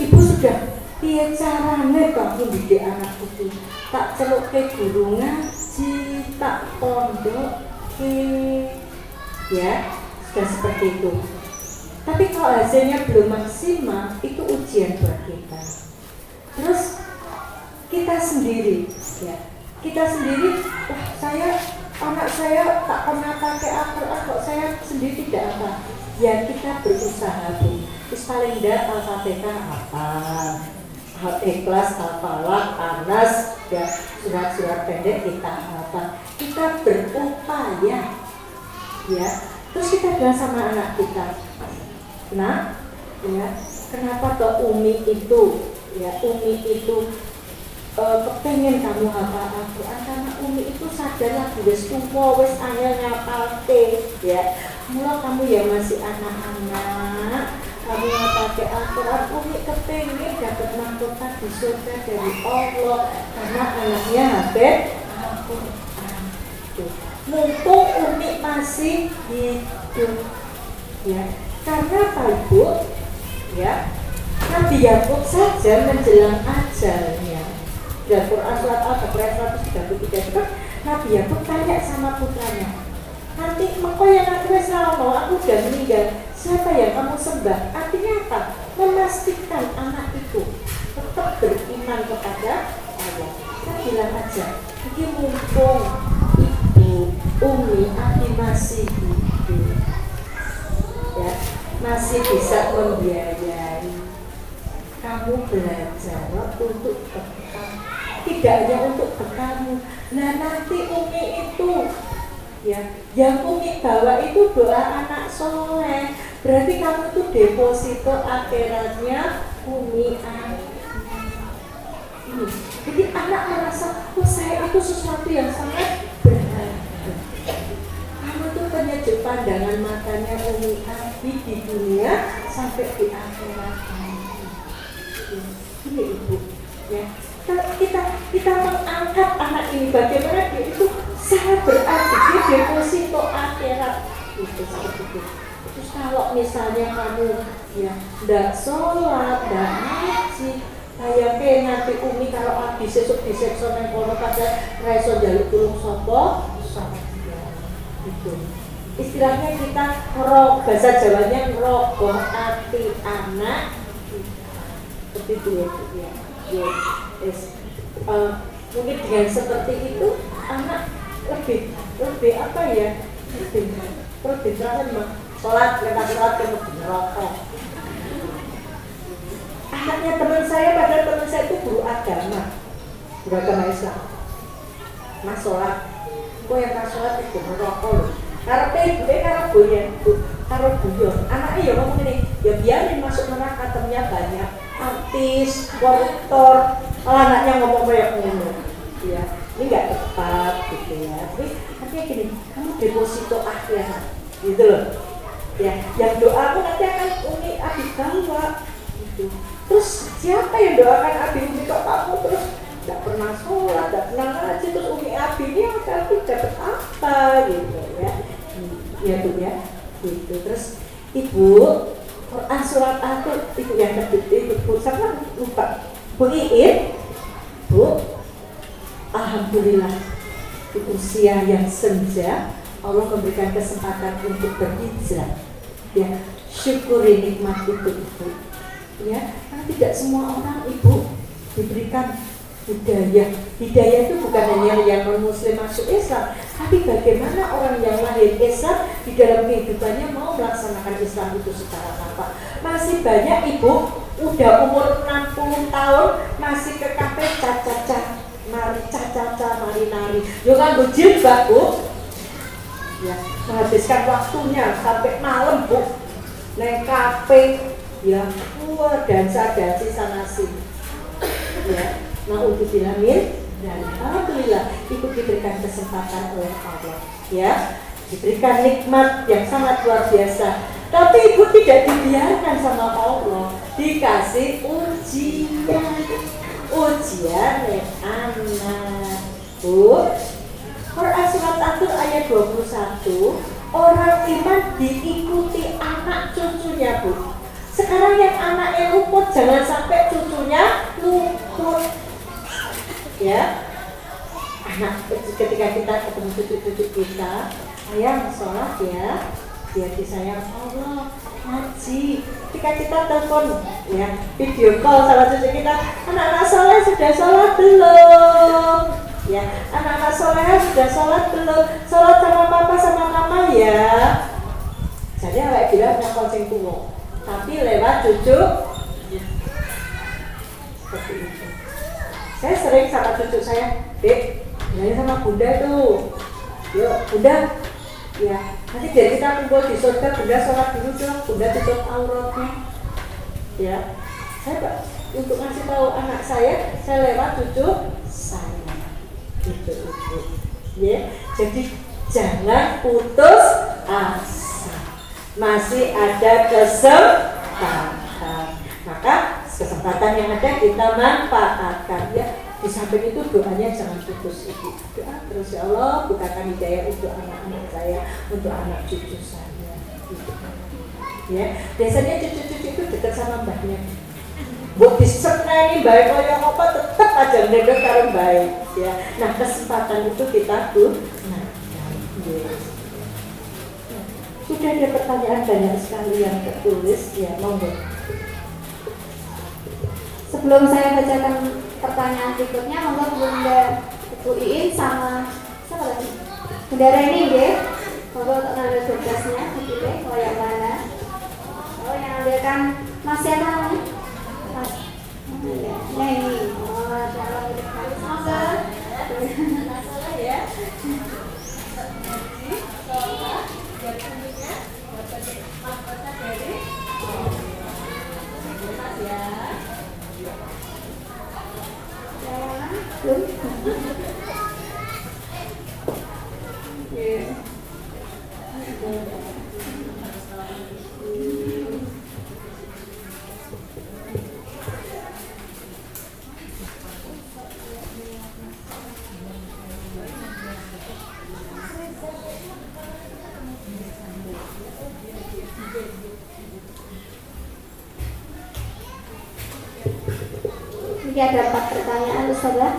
Ibu sudah piye carane kok mendidik anak itu? Tak celuke guru ngaji, tak pondok, ya, sudah seperti itu. Tapi kalau hasilnya belum maksimal, itu ujian buat kita. Terus kita sendiri, ya, kita sendiri, anak saya tak pernah pakai Al-Quran, kok saya sendiri tidak apa? Ya kita berusaha, Bu. Terus paling tidak Al-Fatihah apa? Al-Ikhlas, Al-Falaq, Anas, ya, surat-surat pendek kita apa? Kita berupaya, ya. Terus kita bilang sama anak kita, nah, ya, kenapa toh Umi itu, ya, Umi itu kepengen kamu hafal Al-Quran, karena Umi itu sadar lagi wis tuwa, wis angel ngapalke, ya. Mula kamu yang masih anak-anak, kamu ngapalke Al-Quran, Umi kepengen dapat mahkota di surga dari Allah, karena anaknya hafal Al-Quran. Mumpung Umi masih hidup, ya. Karena apa, Ibu? Ya, Nabi Yakub saja menjelang ajalnya. Dalam Quran surat Al-Baqarah 133 itu Nabi Yakub tanya sama putranya, nanti mengko yang aku mau aku sudah meninggal, siapa yang kamu sembah? Artinya apa? Memastikan anak itu tetap beriman kepada Allah. Kita bilang aja, ini mumpung Ibu, Umi, Abi masih hidup, ya, masih bisa membiayai kamu belajar untuk bekal, tidak hanya untuk bekalmu. Nah nanti Umi itu, ya, yang Umi bawa itu doa anak soleh, berarti kamu itu deposito akhiratnya Umi ini. Jadi anak merasa, oh saya itu sesuatu yang sangat berharga. Kamu tuh penyejuk pandangan matanya Umi Abi di dunia sampai di akhirat. Ini Ibu, ya. Kita mengangkat anak ini, bagaimana dia itu sangat berarti, dia deposito akhirat itu seperti itu. Terus kalau misalnya kamu, ya, ndak sholat, ndak ngaji, kayak nanti Umi kalau habis sesuk disekso nang kono pada raiso njaluk tulung sapa itu. Istilahnya kita bahasa Jawanya ngerogoh ati anak seperti itu, ya. Yes. Mungkin dengan seperti itu anak lebih apa ya, lebih terasa sholat, lepas sholat kemudian rokok. Anaknya teman saya, padahal teman saya itu guru agama Islam. Mas sholat, kok yang tak sholat itu merokok loh. Karena ibu karena goyang, karo guyon. Anaknya ya ngomong ini, ya biarin masuk neraka, temennya banyak, artis, koruptor. Kalau anaknya ngomong kayak ngomong, ya ini nggak tepat gitu ya. Tapi artinya gini, kamu deposito akhirat, gitu loh. Ya, yang doa aku nanti akan Umi Abi bawa, gitu. Terus siapa yang doakan Abi Umi kok kamu terus nggak pernah sholat, nggak pernah ngaji, terus Umi Abi ini aku dapat apa, gitu ya. Ya Bu ya, gitu. Terus Ibu, Quran surat Al-Qur'an itu yang kedua itu sama lupa. Bu Iin, Bu, alhamdulillah di usia yang senja Allah memberikan kesempatan untuk berhijrah. Ya, syukuri nikmat itu Ibu. Ya, karena tidak semua orang Ibu diberikan hidayah. Hidayah itu bukan hanya yang non-muslim masuk Islam, tapi bagaimana orang yang lahir Islam di dalam kehidupannya mau melaksanakan Islam itu secara tanpa. Masih banyak ibu udah umur 60 tahun masih ke kafe caca-caca, mari caca-caca, mari nari. Yo kan berjilbab, Bu. Ya, menghabiskan waktunya sampai malam, Bu. Neng kafe, ya, dansa-dansi sana sini. Ya. Nah, untuk dilamin dan alhamdulillah itu diberikan kesempatan oleh Allah, ya, diberikan nikmat yang sangat luar biasa. Tapi ibu tidak dibiarkan sama Allah, dikasih ujian anak. Bu, Quran surat At-Tur ayat 21, orang iman diikuti anak cucunya, Bu. Sekarang yang anaknya luput, jangan sampai cucunya luput. Ya, anak ketika kita ketemu cucu-cucu kita, sayang sholat ya, biar disayang Allah, ngaji. Ketika kita telepon, ya, video call sama cucu kita, anak-anak soleh sudah sholat belum? Ya, anak-anak soleh sudah sholat belum? Sholat sama papa sama mama ya. Jadi awak bilang yang kucing kuno, tapi lewat cucu. Seperti itu. Saya sering sama cucu saya, Dek, bilangin sama bunda tuh, yuk bunda, ya nanti biar kita kumpul di surga, bunda sholat dulu dong, bunda tutup auratnya. Ya, saya untuk ngasih tahu anak saya lewat cucu saya, itu. Ya, jadi jangan putus asa, masih ada kesempatan. Maka kesempatan yang ada kita manfaatkan, ya. Di samping itu doanya jangan putus, Ibu. Doa terus, ya Allah bukakan hidayah untuk anak-anak saya, untuk anak cucu saya, gitu. Ya, biasanya cucu-cucu itu dekat sama mbahnya. Buat diseneni baik kaya apa tetap aja ngendek karo baik, ya. Nah, kesempatan itu kita gunakan. Ya. Sudah ada pertanyaan banyak sekali yang tertulis, ya, monggo. Sebelum saya bacakan pertanyaan berikutnya, monggo Bunda Ibu Iin sama siapa lagi? Bunda Reni deh. Monggo untuk ngambil tugasnya, dipilih kalau yang mana? Oh, yang ambilkan Mas siapa namanya? Mas Neni. Oh, dalam hidup kali monggo. Masalah ya. Belum? Ini ada 4 pertanyaan, Ustazah.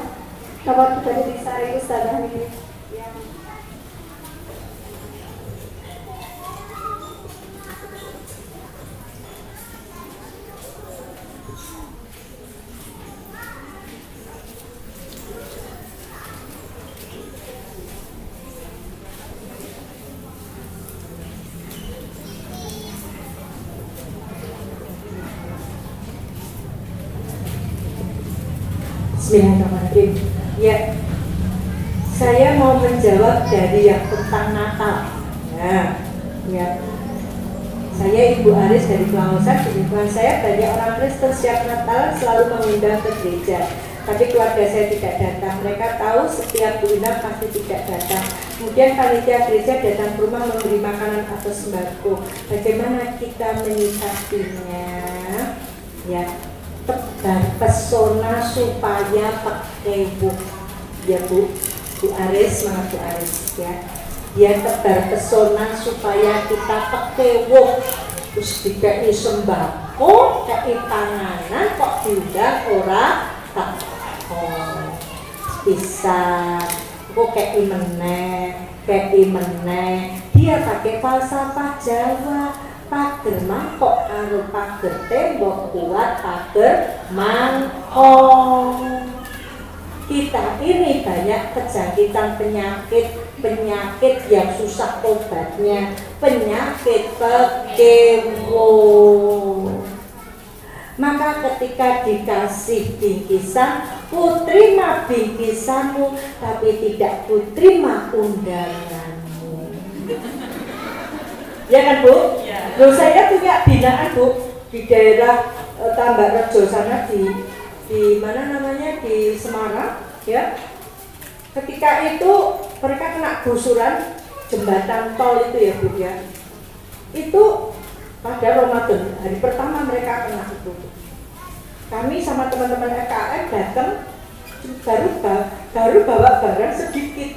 Dapat kita disari Ustazah ini yang Bismillahirrahmanirrahim. Ya, saya mau menjawab dari yang tentang Natal. Ya. Saya Ibu Aris dari Pelausan. Di lingkungan saya banyak orang Kristen setiap Natal selalu mengundang ke gereja. Tapi keluarga saya tidak datang. Mereka tahu setiap diundang pasti tidak datang. Kemudian panitia gereja datang ke rumah memberi makanan atau sembako. Bagaimana kita menyikapinya? Ya, tebar pesona supaya pakai Bu. Ya Bu Aris, semangat Bu Aris ya. Dia tebar pesona supaya kita pakai wo. Terus dikai sembako, kai panganan kok diundang orang tak bisa. Kok kai meneh. Dia pakai falsafah Jawa. pager mangkok karo pager tembok kuat pager mangkok. Kita ini banyak kejangkitan penyakit yang susah obatnya, penyakit pekewo. Maka ketika dikasih bingkisan, ku terima bingkisanmu, tapi tidak ku terima undanganmu. Ya kan Bu? Ya. Loh, saya punya binaan Bu di daerah Tambakrejo sana di mana namanya, di Semarang ya. Ketika itu mereka kena gusuran jembatan tol itu ya Bu ya. Itu pada Ramadan hari pertama mereka kena itu. Kami sama teman-teman EKM datang baru bawa barang sedikit.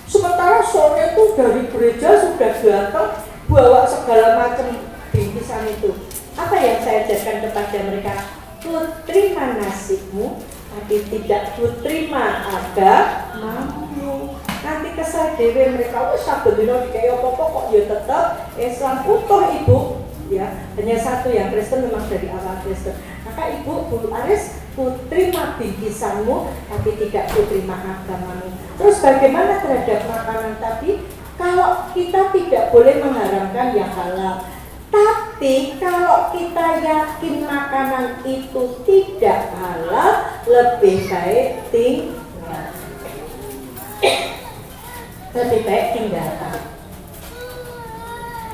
Sementara sore itu dari gereja sudah datang bawa segala macam bingkisan itu. Apa yang saya ajarkan kepada mereka? Ku terima nasibmu, tapi tidak ku terima agamamu. Nanti kesal dewe mereka, wis saben dina dikaya apa-apa kok ya tetep Islam utuh Ibu. Ya, hanya satu yang Kristen memang dari awal Kristen. Maka Ibu, Bu Aris, ku terima bingkisanmu, tapi tidak ku terima agamamu. Terus bagaimana terhadap makanan tadi? Kalau kita tidak boleh mengharamkan yang halal, tapi kalau kita yakin makanan itu tidak halal, lebih baik tinggalkan.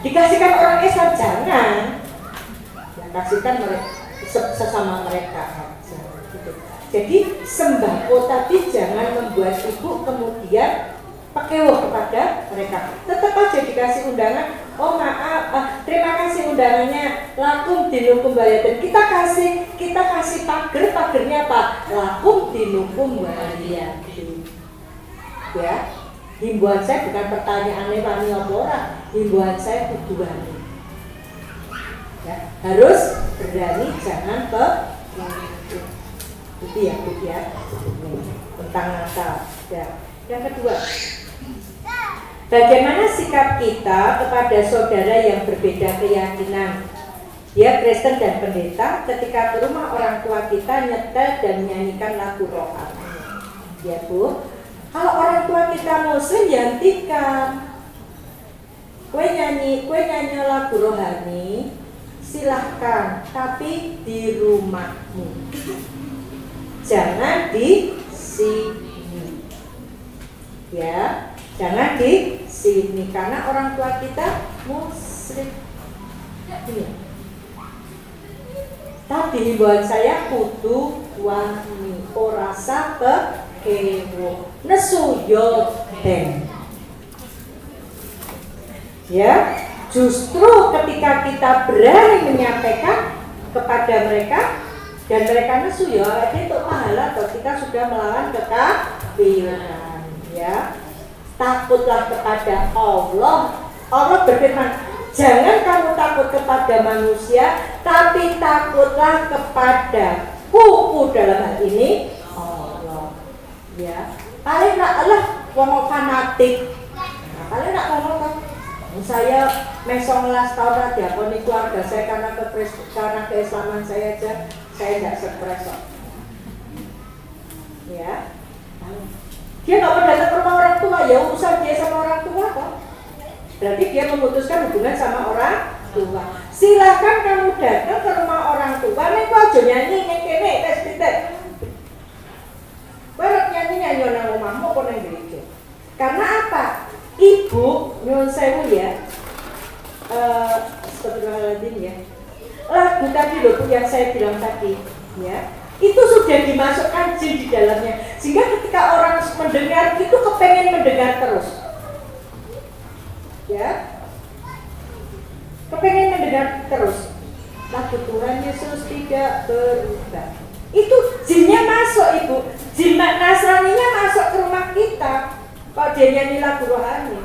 Dikasihkan orang Islam jangan, ya kasihkan mereka sesama mereka aja. Gitu. Jadi sembako tadi jangan membuat ibu kemudian pakewo kepada mereka. Tetap aja dikasih undangan. Oh maaf, terima kasih undangannya. Lakum dinukum bayatan. Kita kasih pagernya apa? Lakum dinukum bayatan. Ya. Himbauan saya bukan pertanyaan wani apa ora, himbauan saya kudu wani. Ya, harus berani, jangan itu ya Bu ya. Tentang Natal. Ya. Yang kedua, bagaimana sikap kita kepada saudara yang berbeda keyakinan? Ya, Kristen dan pendeta ketika ke rumah orang tua kita nyetel dan menyanyikan lagu rohani. Ya Bu. Kalau orang tua kita Muslim ya hentikan. Kue nyanyi lagu rohani, silahkan, tapi di rumahmu. Jangan di sini. Ya, jangan di sini karena orang tua kita Muslim. Ini. Tadi himbauan saya kudu wani, ora sate kewo nesu yo den. Ya, justru ketika kita berani menyampaikan kepada mereka dan mereka nesu ya, itu pahala atau kita sudah melawan kekafiran. Ya, takutlah kepada Allah. Allah berfirman, jangan kamu takut kepada manusia, tapi takutlah kepada Ku dalam hal ini Allah. Ya, paling nak Allah wong fanatik. Nah, paling nak ngomong kan saya mesong las tahun diakoni keluarga saya karena keislaman saya aja saya tidak stres kok. Ya, dia nggak mau datang ke rumah orang tua, ya urusan dia sama orang tua kok. Berarti dia memutuskan hubungan sama orang tua. Silahkan kamu datang ke rumah orang tua, nek kok aja nyanyi nek kene tes. Barat nyanyi nang omahmu apa nang gereja. Karena apa? Ibu nyuwun sewu ya. Astagfirullahaladzim ya. Lagu tadi loh yang saya bilang tadi, ya. Itu sudah dimasukkan jin di dalamnya. Sehingga ketika orang mendengar itu kepengen mendengar terus. Ya. Kepengen mendengar terus. Lagu Tuhan Yesus tidak berubah. Itu jinnya masuk Ibu. Jin Nasraninya masuk ke rumah kita. Kalau dia nyanyi lagu rohani,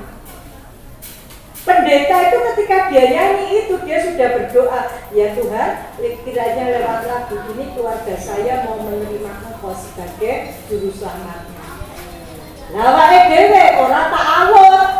pendeta itu ketika dia nyanyi itu dia sudah berdoa, ya Tuhan, kiranya lewat lagu ini keluarga saya mau menerima Engkau sebagai juru selamatnya. Lah wae dhewe ora tak awut.